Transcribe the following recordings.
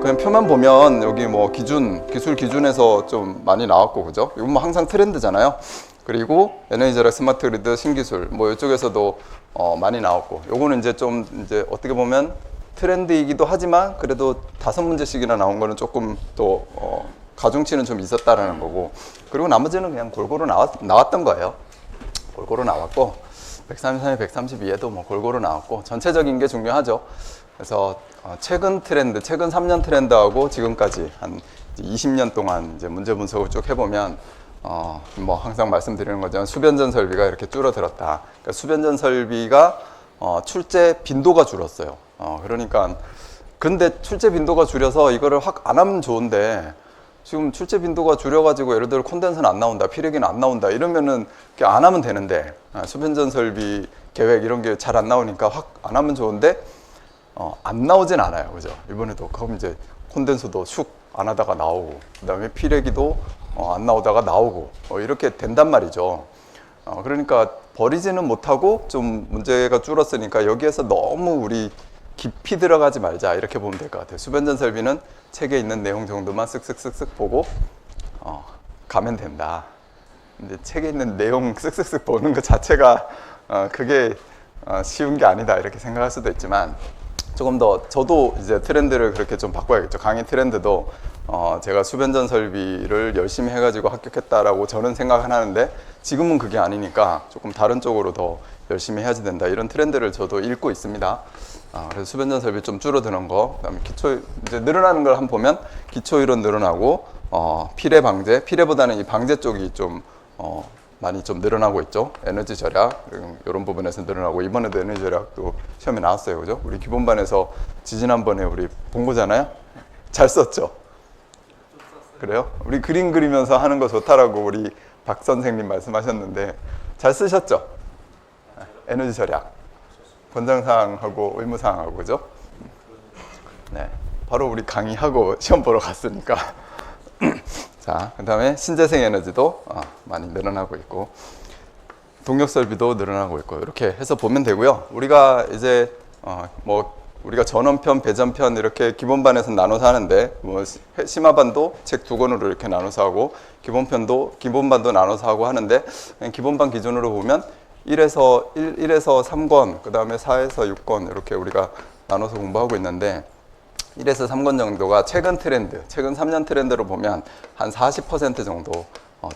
그냥 표만 보면 여기 뭐 기술 기준에서 좀 많이 나왔고, 그죠? 이건 뭐 항상 트렌드잖아요. 그리고 에너지 절약 스마트 그리드 신기술 뭐 이쪽에서도 많이 나왔고, 요거는 이제 좀 이제 어떻게 보면 트렌드이기도 하지만 그래도 5문제씩이나 나온 거는 조금 또 가중치는 좀 있었다라는 거고, 그리고 나머지는 그냥 골고루 나왔던 거예요. 골고루 나왔고 133에 132에도 뭐 골고루 나왔고, 전체적인 게 중요하죠. 그래서 최근 트렌드, 최근 3년 트렌드하고 지금까지 한 20년 동안 이제 문제 분석을 쭉 해보면 뭐 항상 말씀드리는 거지만 수변전 설비가 이렇게 줄어들었다. 그러니까 수변전 설비가 출제 빈도가 줄었어요. 그러니까 근데 출제 빈도가 줄여서 이거를 확 안 하면 좋은데, 지금 출제 빈도가 줄여가지고 예를 들어 콘덴서는 안 나온다, 피레기는 안 나온다 이러면은 안 하면 되는데, 수변전 설비 계획 이런 게 잘 안 나오니까 확 안 하면 좋은데 안 나오진 않아요, 그죠? 이번에도 그럼 이제 콘덴서도 슉 안 하다가 나오고, 그다음에 피레기도 안 나오다가 나오고 이렇게 된단 말이죠. 그러니까 버리지는 못하고 좀 문제가 줄었으니까 여기에서 너무 우리 깊이 들어가지 말자, 이렇게 보면 될 것 같아요. 수변전 설비는 책에 있는 내용 정도만 쓱쓱쓱쓱 보고 가면 된다. 근데 책에 있는 내용 쓱쓱쓱 보는 것 자체가 그게 쉬운 게 아니다, 이렇게 생각할 수도 있지만, 조금 더 저도 이제 트렌드를 그렇게 좀 바꿔야겠죠. 강의 트렌드도 제가 수변전 설비를 열심히 해가지고 합격했다라고 저는 생각을 하는데, 지금은 그게 아니니까 조금 다른 쪽으로 더 열심히 해야지 된다, 이런 트렌드를 저도 읽고 있습니다. 그래서 수변전 설비 좀 줄어드는 거, 그다음에 기초 이제 늘어나는 걸 한번 보면 기초 이론 늘어나고 피레 방제, 피레보다는 이 방제 쪽이 좀 많이 좀 늘어나고 있죠. 에너지 절약 이런 부분에서 늘어나고, 이번에도 에너지 절약도 시험에 나왔어요, 그죠? 우리 기본반에서 지지난번에 우리 본 거잖아요. 잘 썼죠? 그래요? 우리 그림 그리면서 하는 거 좋다라고 우리 박 선생님 말씀하셨는데 잘 쓰셨죠? 에너지 절약 권장사항하고 의무사항하고, 그죠? 네, 바로 우리 강의하고 시험 보러 갔으니까. 자, 그 다음에 신재생 에너지도 많이 늘어나고 있고, 동력 설비도 늘어나고 있고, 이렇게 해서 보면 되고요. 우리가 이제 뭐 우리가 전원편, 배전편 이렇게 기본반에서 나눠서 하는데, 뭐 심화반도 책 2권으로 이렇게 나눠서 하고, 기본반도 나눠서 하고 하는데, 기본반 기준으로 보면 1에서 3권, 그 다음에 4에서 6권 이렇게 우리가 나눠서 공부하고 있는데, 1에서 3권 정도가 최근 트렌드, 최근 3년 트렌드로 보면 한 40% 정도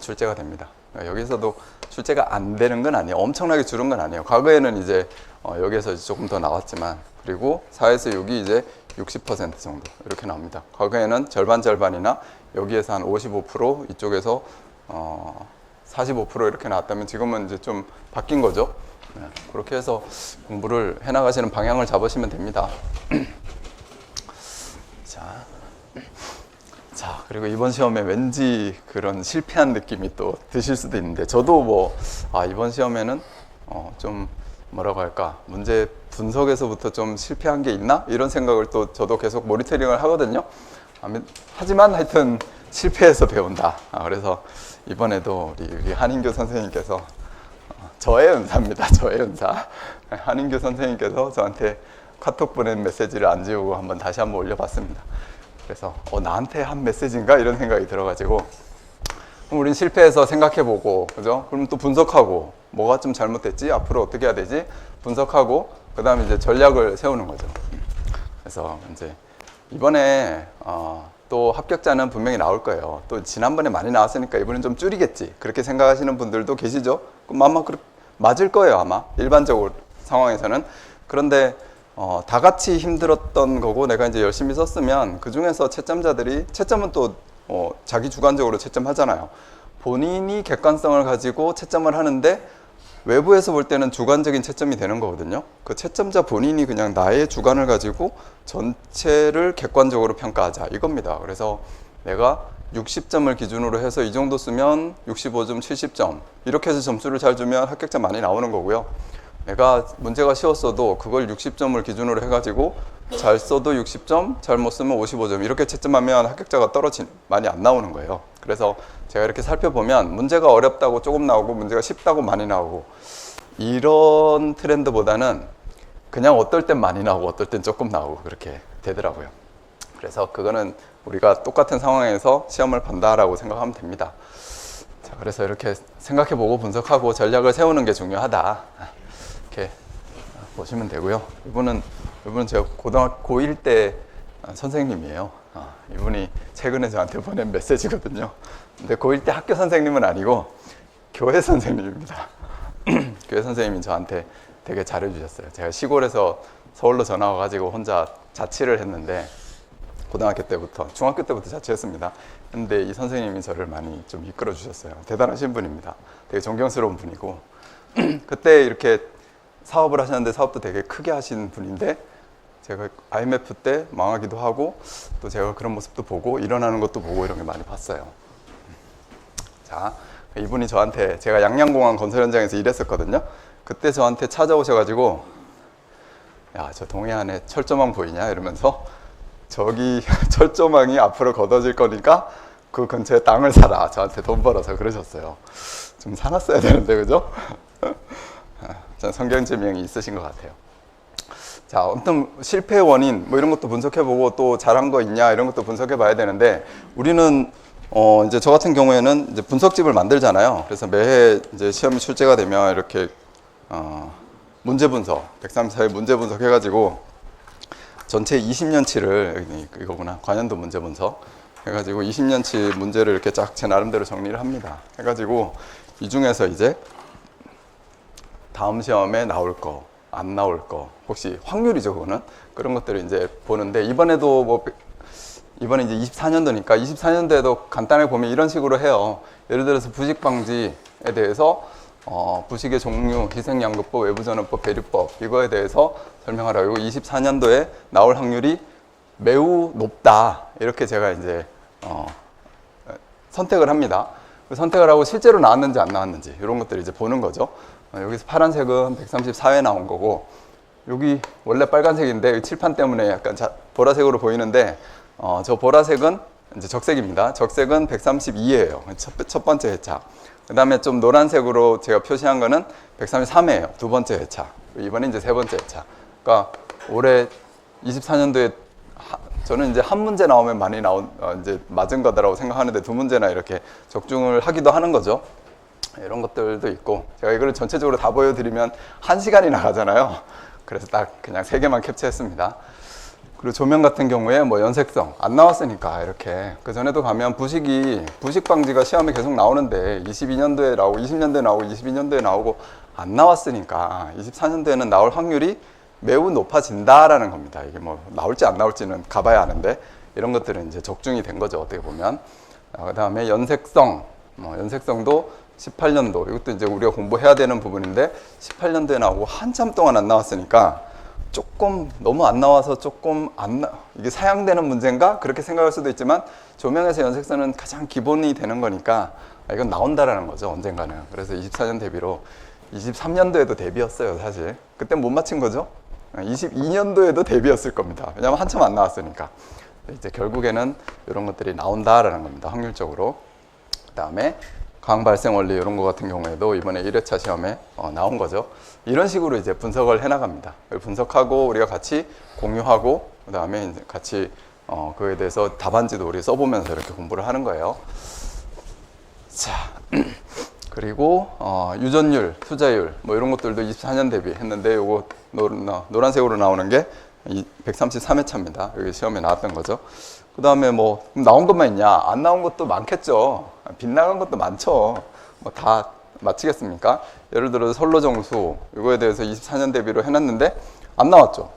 출제가 됩니다. 여기서도 출제가 안 되는 건 아니에요. 엄청나게 줄은 건 아니에요. 과거에는 이제 여기에서 조금 더 나왔지만, 그리고 4에서 6이 이제 60% 정도 이렇게 나옵니다. 과거에는 절반이나 여기에서 한 55%, 이쪽에서 45% 이렇게 나왔다면, 지금은 이제 좀 바뀐 거죠. 네, 그렇게 해서 공부를 해나가시는 방향을 잡으시면 됩니다. 자, 그리고 이번 시험에 왠지 그런 실패한 느낌이 또 드실 수도 있는데, 저도 뭐 이번 시험에는 좀 뭐라고 할까, 문제 분석에서부터 좀 실패한 게 있나, 이런 생각을 또 저도 계속 모니터링을 하거든요. 하지만 하여튼 실패해서 배운다. 그래서 이번에도 우리 한인교 선생님께서 저의 은사입니다. 저의 은사. 한인교 선생님께서 저한테 카톡 보낸 메시지를 안 지우고 다시 한번 올려봤습니다. 그래서 나한테 한 메시지인가, 이런 생각이 들어가지고, 그럼 우린 실패해서 생각해보고, 그죠? 그럼 또 분석하고, 뭐가 좀 잘못됐지, 앞으로 어떻게 해야 되지, 분석하고, 그 다음에 이제 전략을 세우는 거죠. 그래서 이제 이번에 또 합격자는 분명히 나올 거예요. 또 지난번에 많이 나왔으니까 이번엔 좀 줄이겠지, 그렇게 생각하시는 분들도 계시죠? 그럼 아마 맞을 거예요, 아마 일반적으로 상황에서는. 그런데 다 같이 힘들었던 거고, 내가 이제 열심히 썼으면 그 중에서 채점은 또 자기 주관적으로 채점하잖아요. 본인이 객관성을 가지고 채점을 하는데, 외부에서 볼 때는 주관적인 채점이 되는 거거든요. 그 채점자 본인이 그냥 나의 주관을 가지고 전체를 객관적으로 평가하자, 이겁니다. 그래서 내가 60점을 기준으로 해서 이 정도 쓰면 65점, 70점 이렇게 해서 점수를 잘 주면 합격자 많이 나오는 거고요. 내가 문제가 쉬웠어도 그걸 60점을 기준으로 해가지고 잘 써도 60점, 잘 못 쓰면 55점 이렇게 채점하면 합격자가 많이 안 나오는 거예요. 그래서 제가 이렇게 살펴보면 문제가 어렵다고 조금 나오고 문제가 쉽다고 많이 나오고, 이런 트렌드보다는 그냥 어떨 땐 많이 나오고 어떨 땐 조금 나오고 그렇게 되더라고요. 그래서 그거는 우리가 똑같은 상황에서 시험을 본다라고 생각하면 됩니다. 자, 그래서 이렇게 생각해보고 분석하고 전략을 세우는 게 중요하다. 이렇게 보시면 되고요. 이분은 제가 고등학교 고1 때 선생님이에요. 이분이 최근에 저한테 보낸 메시지거든요. 근데 고1 때 학교 선생님은 아니고 교회 선생님입니다. 교회 선생님이 저한테 되게 잘해주셨어요. 제가 시골에서 서울로 전화 와가지고 혼자 자취를 했는데 고등학교 때부터, 중학교 때부터 자취했습니다. 근데 이 선생님이 저를 많이 좀 이끌어 주셨어요. 대단하신 분입니다. 되게 존경스러운 분이고 그때 이렇게 사업을 하셨는데 사업도 되게 크게 하신 분인데 제가 IMF 때 망하기도 하고 또 제가 그런 모습도 보고 일어나는 것도 보고 이런 게 많이 봤어요. 자, 이분이 저한테, 제가 양양공항 건설 현장에서 일했었거든요. 그때 저한테 찾아오셔가지고 야, 저 동해안에 철조망 보이냐 이러면서 저기 철조망이 앞으로 걷어질 거니까 그 근처에 땅을 사라, 저한테 돈 벌어서 그러셨어요. 좀 사놨어야 되는데 그죠? 전 성경지명이 있으신 것 같아요. 자, 아무튼 실패의 원인 뭐 이런 것도 분석해보고 또 잘한 거 있냐 이런 것도 분석해봐야 되는데 우리는 이제 저 같은 경우에는 이제 분석집을 만들잖아요. 그래서 매해 이제 시험이 출제가 되면 이렇게 문제 분석, 134회 문제 분석 해가지고 전체 20년치를 이거구나, 관연도 문제 분석 해가지고 20년치 문제를 이렇게 쫙 제 나름대로 정리를 합니다. 해가지고 이 중에서 이제 다음 시험에 나올 거, 안 나올 거, 혹시 확률이죠, 그거는. 그런 것들을 이제 보는데, 이번에도 이번에 이제 24년도니까 24년도에도 간단하게 보면 이런 식으로 해요. 예를 들어서 부식 방지에 대해서 부식의 종류, 희생양도법, 외부전환법, 배류법 이거에 대해서 설명하라고 24년도에 나올 확률이 매우 높다. 이렇게 제가 이제 선택을 합니다. 선택을 하고 실제로 나왔는지 안 나왔는지 이런 것들을 이제 보는 거죠. 여기서 파란색은 134회 나온 거고, 여기 원래 빨간색인데 칠판 때문에 약간 보라색으로 보이는데 저 보라색은 이제 적색입니다. 적색은 132회예요. 첫 번째 회차. 그 다음에 좀 노란색으로 제가 표시한 거는 133회예요. 두 번째 회차. 이번에 이제 세 번째 회차. 그러니까 올해 24년도에 저는 이제 한 문제 나오면 많이 이제 맞은 거다라고 생각하는데 두 문제나 이렇게 적중을 하기도 하는 거죠. 이런 것들도 있고, 제가 이걸 전체적으로 다 보여드리면 1시간이나 가잖아요. 그래서 딱 그냥 3개만 캡처했습니다. 그리고 조명 같은 경우에 뭐 연색성 안 나왔으니까 이렇게, 그 전에도 가면 부식 방지가 시험에 계속 나오는데 22년도에 나오고 20년도에 나오고 22년도에 나오고 안 나왔으니까 24년도에는 나올 확률이 매우 높아진다라는 겁니다. 이게 뭐 나올지 안 나올지는 가봐야 아는데 이런 것들은 이제 적중이 된 거죠, 어떻게 보면. 그 다음에 연색성도 18년도, 이것도 이제 우리가 공부해야 되는 부분인데 18년도에 나오고 한참 동안 안 나왔으니까 조금 너무 안 나와서 이게 사양되는 문제인가? 그렇게 생각할 수도 있지만 조명에서 연색선은 가장 기본이 되는 거니까 이건 나온다라는 거죠, 언젠가는. 그래서 24년 대비로 23년도에도 대비였어요, 사실. 그때 못 맞힌 거죠. 22년도에도 대비였을 겁니다. 왜냐하면 한참 안 나왔으니까. 이제 결국에는 이런 것들이 나온다라는 겁니다, 확률적으로. 그 다음에 강 발생 원리 이런 거 같은 경우에도 이번에 1회차 시험에 나온 거죠. 이런 식으로 이제 분석을 해나갑니다. 분석하고 우리가 같이 공유하고, 그 다음에 이제 같이 그에 대해서 답안지도 우리 써보면서 이렇게 공부를 하는 거예요. 자, 그리고 유전율, 투자율 뭐 이런 것들도 24년 대비 했는데, 요거 노란색으로 나오는 게 133회차입니다. 여기 시험에 나왔던 거죠. 그 다음에 뭐 나온 것만 있냐? 안 나온 것도 많겠죠. 빗나간 것도 많죠. 뭐 다 맞히겠습니까? 예를 들어서 선로정수 이거에 대해서 24년 대비로 해놨는데 안 나왔죠.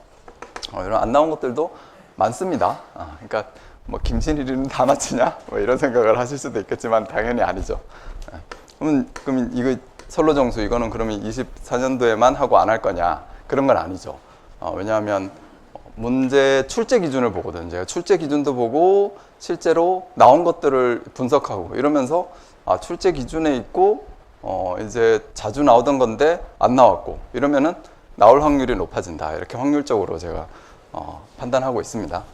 이런 안 나온 것들도 많습니다. 그러니까 뭐 김신일이는 다 맞히냐? 뭐 이런 생각을 하실 수도 있겠지만 당연히 아니죠. 그럼 이거 선로정수 이거는 그러면 24년도에만 하고 안 할 거냐? 그런 건 아니죠. 왜냐하면 문제 출제 기준을 보거든요. 제가 출제 기준도 보고 실제로 나온 것들을 분석하고 이러면서 출제 기준에 있고 이제 자주 나오던 건데 안 나왔고 이러면은 나올 확률이 높아진다. 이렇게 확률적으로 제가 판단하고 있습니다.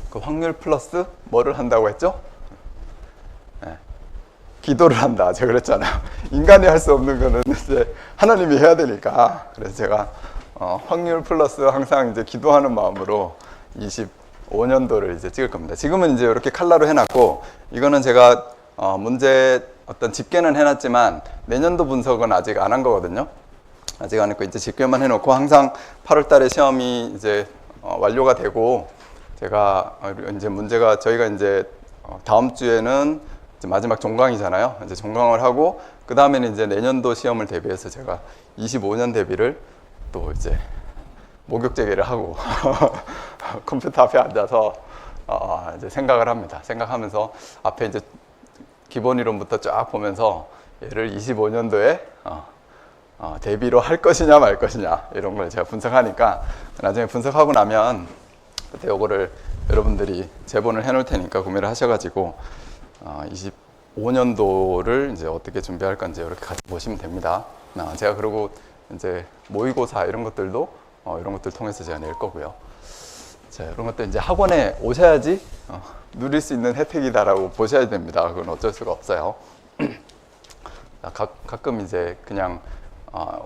그 확률 플러스 뭐를 한다고 했죠? 네. 기도를 한다. 제가 그랬잖아요. 인간이 할 수 없는 거는 이제 하나님이 해야 되니까. 그래서 제가 확률 플러스 항상 이제 기도하는 마음으로 25년도를 이제 찍을 겁니다. 지금은 이제 이렇게 칼라로 해놨고, 이거는 제가 문제 어떤 집계는 해놨지만 내년도 분석은 아직 안 한 거거든요. 아직 안 했고 이제 집계만 해놓고 항상 8월 달에 시험이 이제 완료가 되고, 제가 이제 문제가 저희가 이제 다음 주에는 이제 마지막 종강이잖아요. 이제 종강을 하고 그 다음에는 이제 내년도 시험을 대비해서 제가 25년 대비를 또 이제 목욕 재개를 하고 컴퓨터 앞에 앉아서 이제 생각을 합니다. 생각하면서 앞에 이제 기본 이론부터 쫙 보면서 얘를 25년도에 대비로 할 것이냐 말 것이냐 이런 걸 제가 분석하니까, 나중에 분석하고 나면 그때 요거를 여러분들이 제본을 해놓을 테니까 구매를 하셔가지고 25년도를 이제 어떻게 준비할 건지 이렇게 같이 보시면 됩니다. 제가 그리고 이제 모의고사 이런 것들도 이런 것들 통해서 제가 낼 거고요. 자, 이런 것들 이제 학원에 오셔야지 누릴 수 있는 혜택이다라고 보셔야 됩니다. 그건 어쩔 수가 없어요. 가끔 이제 그냥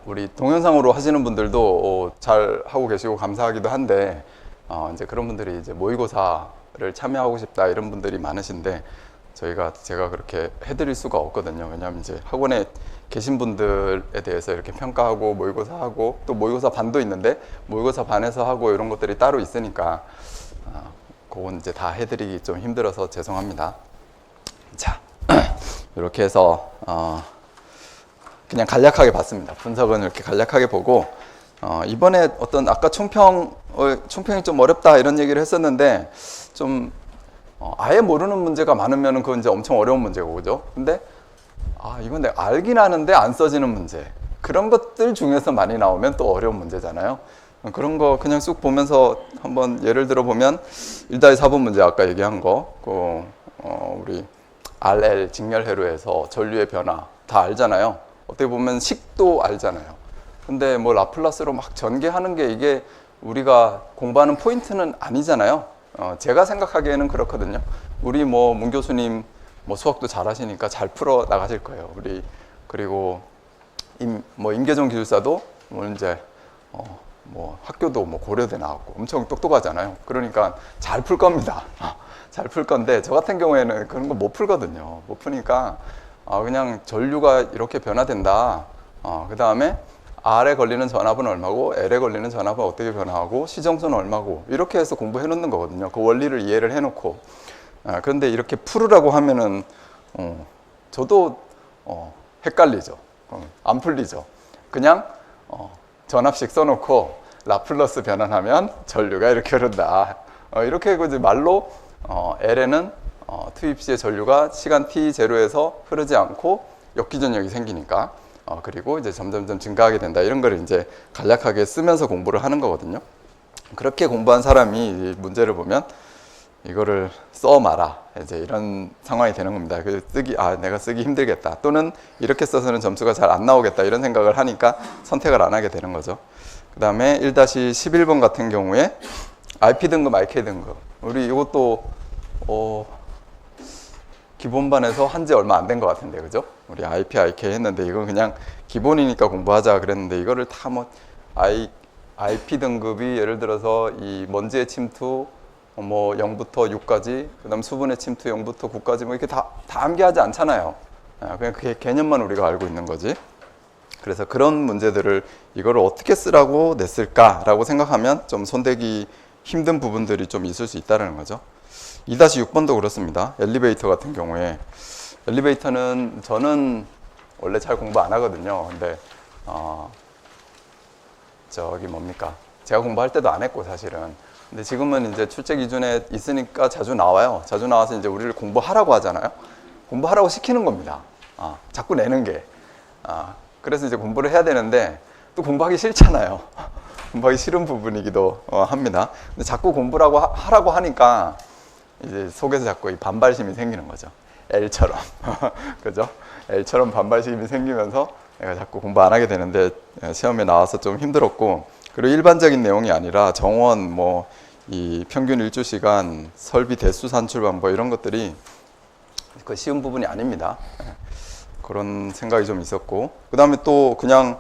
우리 동영상으로 하시는 분들도 잘 하고 계시고 감사하기도 한데, 이제 그런 분들이 이제 모의고사를 참여하고 싶다 이런 분들이 많으신데, 제가 그렇게 해드릴 수가 없거든요. 왜냐하면 이제 학원에 계신 분들에 대해서 이렇게 평가하고 모의고사하고 또 모의고사 반도 있는데 모의고사 반에서 하고 이런 것들이 따로 있으니까 그건 이제 다 해드리기 좀 힘들어서 죄송합니다. 자, 이렇게 해서 그냥 간략하게 봤습니다. 분석은 이렇게 간략하게 보고, 이번에 어떤 아까 총평이 좀 어렵다 이런 얘기를 했었는데, 좀 아예 모르는 문제가 많으면 그건 이제 엄청 어려운 문제고, 그죠? 근데 이건 내가 알긴 아는데 안 써지는 문제, 그런 것들 중에서 많이 나오면 또 어려운 문제잖아요. 그런 거 그냥 쑥 보면서 한번 예를 들어 보면 1-4번 문제 아까 얘기한 거, 우리 RL 직렬회로에서 전류의 변화 다 알잖아요. 어떻게 보면 식도 알잖아요. 근데 뭐 라플라스로 막 전개하는 게 이게 우리가 공부하는 포인트는 아니잖아요. 제가 생각하기에는 그렇거든요. 우리 문 교수님 수학도 잘하시니까 잘 풀어 나가실 거예요. 그리고 임계종 기술사도 이제 학교도 고려대 나왔고 엄청 똑똑하잖아요. 그러니까 잘 풀 겁니다. 잘 풀 건데 저 같은 경우에는 그런 거 못 풀거든요. 못 푸니까 그냥 전류가 이렇게 변화된다. 그 다음에 R에 걸리는 전압은 얼마고 L에 걸리는 전압은 어떻게 변화하고 시정수는 얼마고 이렇게 해서 공부해 놓는 거거든요. 그 원리를 이해를 해놓고. 그런데 이렇게 풀으라고 하면은 저도 헷갈리죠. 안 풀리죠. 그냥 전압식 써놓고 라플러스 변환하면 전류가 이렇게 흐른다. 이렇게 이제 말로 L에는 투입 시의 전류가 시간 t0에서 흐르지 않고 역기전력이 생기니까 그리고 이제 점점점 증가하게 된다. 이런 걸 이제 간략하게 쓰면서 공부를 하는 거거든요. 그렇게 공부한 사람이 이 문제를 보면 이거를 써마라. 이제 이런 상황이 되는 겁니다. 내가 쓰기 힘들겠다. 또는 이렇게 써서는 점수가 잘 안 나오겠다. 이런 생각을 하니까 선택을 안 하게 되는 거죠. 그 다음에 1-11번 같은 경우에 RP 등급, RK 등급. 우리 이것도 기본반에서 한지 얼마 안 된 것 같은데, 그죠? 우리 IP, IK 했는데 이건 그냥 기본이니까 공부하자 그랬는데 이거를 다 IP 등급이 예를 들어서 이 먼지의 침투 0부터 6까지, 그 다음 수분의 침투 0부터 9까지 이렇게 다 암기하지 않잖아요. 그냥 그 개념만 우리가 알고 있는 거지. 그래서 그런 문제들을 이거를 어떻게 쓰라고 냈을까라고 생각하면 좀 손대기 힘든 부분들이 좀 있을 수 있다는 거죠. 2-6번도 그렇습니다. 엘리베이터 같은 경우에 엘리베이터는 저는 원래 잘 공부 안 하거든요. 근데 제가 공부할 때도 안 했고 사실은. 근데 지금은 이제 출제 기준에 있으니까 자주 나와요. 자주 나와서 이제 우리를 공부하라고 하잖아요. 공부하라고 시키는 겁니다. 자꾸 내는 게. 그래서 이제 공부를 해야 되는데 또 공부하기 싫잖아요. 공부하기 싫은 부분이기도 합니다. 근데 자꾸 공부라고 하라고 하니까 이제 속에서 자꾸 이 반발심이 생기는 거죠. L처럼. 그죠? L처럼 반발심이 생기면서 내가 자꾸 공부 안 하게 되는데 시험에 나와서 좀 힘들었고, 그리고 일반적인 내용이 아니라 정원, 이 평균 일주 시간, 설비 대수 산출 방법 이런 것들이 그 쉬운 부분이 아닙니다. 그런 생각이 좀 있었고, 그 다음에 또 그냥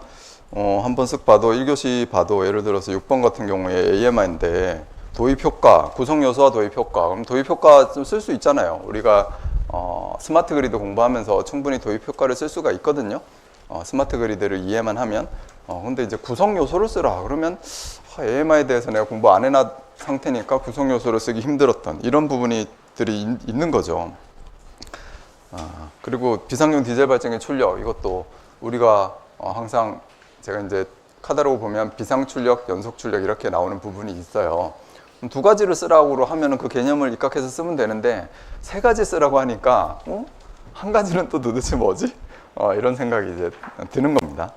한번 쓱 봐도 1교시 봐도 예를 들어서 6번 같은 경우에 AMR인데 도입 효과, 구성 요소와 도입 효과. 그럼 도입 효과 좀 쓸 수 있잖아요. 우리가 스마트 그리드 공부하면서 충분히 도입 효과를 쓸 수가 있거든요. 스마트 그리드를 이해만 하면. 근데 이제 구성 요소를 쓰라. 그러면 AMI에 대해서 내가 공부 안 해놨 상태니까 구성 요소를 쓰기 힘들었던 이런 부분들이 있는 거죠. 그리고 비상용 디젤 발전기 출력, 이것도 우리가 항상 제가 이제 카달로그 보면 비상 출력, 연속 출력 이렇게 나오는 부분이 있어요. 두 가지를 쓰라고 하면은 그 개념을 입각해서 쓰면 되는데 세 가지 쓰라고 하니까 한 가지는 또 도대체 뭐지? 이런 생각이 이제 드는 겁니다.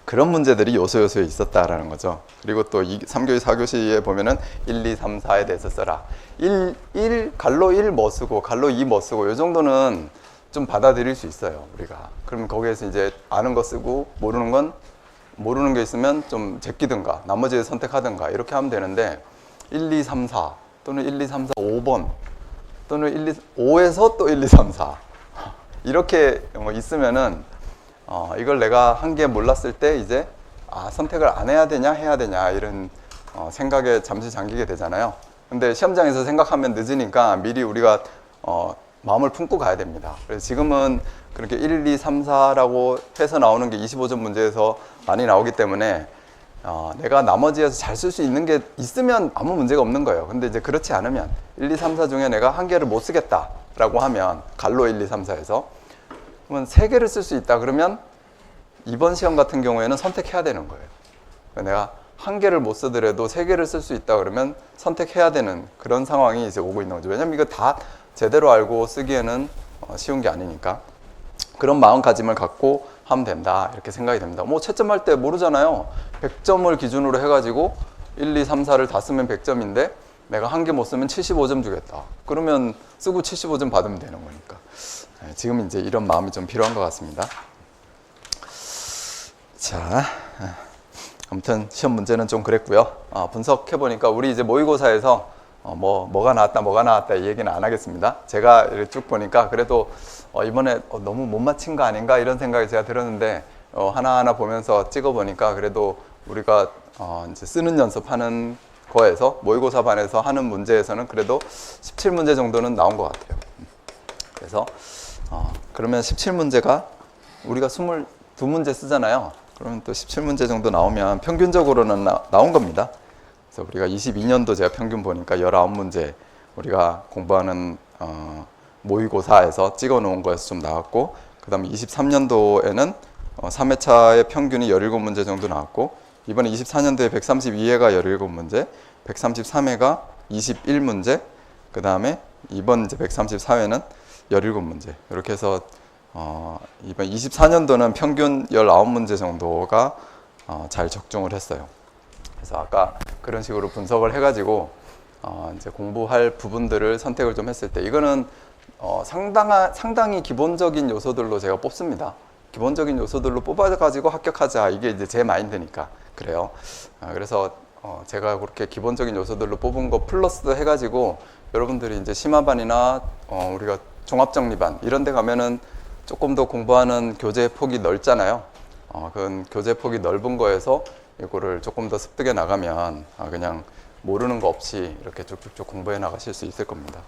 그런 문제들이 요소요소에 있었다라는 거죠. 그리고 또 3교시, 4교시에 보면은 1, 2, 3, 4에 대해서 써라. 1, 갈로 1 뭐 쓰고, 갈로 2 뭐 쓰고, 이 정도는 좀 받아들일 수 있어요, 우리가. 그러면 거기에서 이제 아는 거 쓰고, 모르는 게 있으면 좀 제끼든가, 나머지를 선택하든가, 이렇게 하면 되는데, 1, 2, 3, 4, 또는 1, 2, 3, 4, 5번, 또는 5에서 또 1, 2, 3, 4. 이렇게 있으면은, 이걸 내가 한 개 몰랐을 때 이제 선택을 안 해야 되냐 해야 되냐 이런 생각에 잠시 잠기게 되잖아요. 근데 시험장에서 생각하면 늦으니까 미리 우리가 마음을 품고 가야 됩니다. 그래서 지금은 그렇게 1, 2, 3, 4라고 해서 나오는 게 25점 문제에서 많이 나오기 때문에 내가 나머지에서 잘 쓸 수 있는 게 있으면 아무 문제가 없는 거예요. 근데 이제 그렇지 않으면 1, 2, 3, 4 중에 내가 한 개를 못 쓰겠다라고 하면 갈로 1, 2, 3, 4에서 그러면 세 개를 쓸 수 있다 그러면 이번 시험 같은 경우에는 선택해야 되는 거예요. 내가 한 개를 못 쓰더라도 세 개를 쓸 수 있다 그러면 선택해야 되는 그런 상황이 이제 오고 있는 거죠. 왜냐면 이거 다 제대로 알고 쓰기에는 쉬운 게 아니니까. 그런 마음가짐을 갖고 하면 된다 이렇게 생각이 됩니다. 뭐 채점할 때 모르잖아요. 100점을 기준으로 해가지고 1, 2, 3, 4를 다 쓰면 100점인데 내가 한 개 못 쓰면 75점 주겠다. 그러면 쓰고 75점 받으면 되는 거니까. 지금 이제 이런 마음이 좀 필요한 것 같습니다. 자, 아무튼 시험 문제는 좀 그랬고요. 분석해 보니까 우리 이제 모의고사에서 뭐가 나왔다 이 얘기는 안 하겠습니다. 제가 쭉 보니까 그래도 이번에 너무 못 맞힌 거 아닌가 이런 생각이 제가 들었는데 하나하나 보면서 찍어 보니까 그래도 우리가 이제 쓰는 연습하는 거에서 모의고사 반에서 하는 문제에서는 그래도 17문제 정도는 나온 것 같아요. 그래서 그러면 17문제가 우리가 22문제 쓰잖아요. 그러면 또 17문제 정도 나오면 평균적으로는 나온 겁니다. 그래서 우리가 22년도 제가 평균 보니까 19문제 우리가 공부하는 모의고사에서 찍어 놓은 거에서 좀 나왔고, 그 다음에 23년도에는 3회차의 평균이 17문제 정도 나왔고, 이번에 24년도에 132회가 17문제, 133회가 21문제, 그 다음에 이번 이제 134회는 17문제. 이렇게 해서 이번 24년도는 평균 19문제 정도가 잘 적중을 했어요. 그래서 아까 그런 식으로 분석을 해가지고 이제 공부할 부분들을 선택을 좀 했을 때 이거는 상당히 기본적인 요소들로 제가 뽑습니다. 기본적인 요소들로 뽑아가지고 합격하자, 이게 이제 제 마인드니까 그래요. 그래서 제가 그렇게 기본적인 요소들로 뽑은 거 플러스 해가지고 여러분들이 이제 심화반이나 우리가 종합정리반 이런 데 가면은 조금 더 공부하는 교재 폭이 넓잖아요. 그 교재 폭이 넓은 거에서 이거를 조금 더 습득해 나가면 그냥 모르는 거 없이 이렇게 쭉쭉쭉 공부해 나가실 수 있을 겁니다.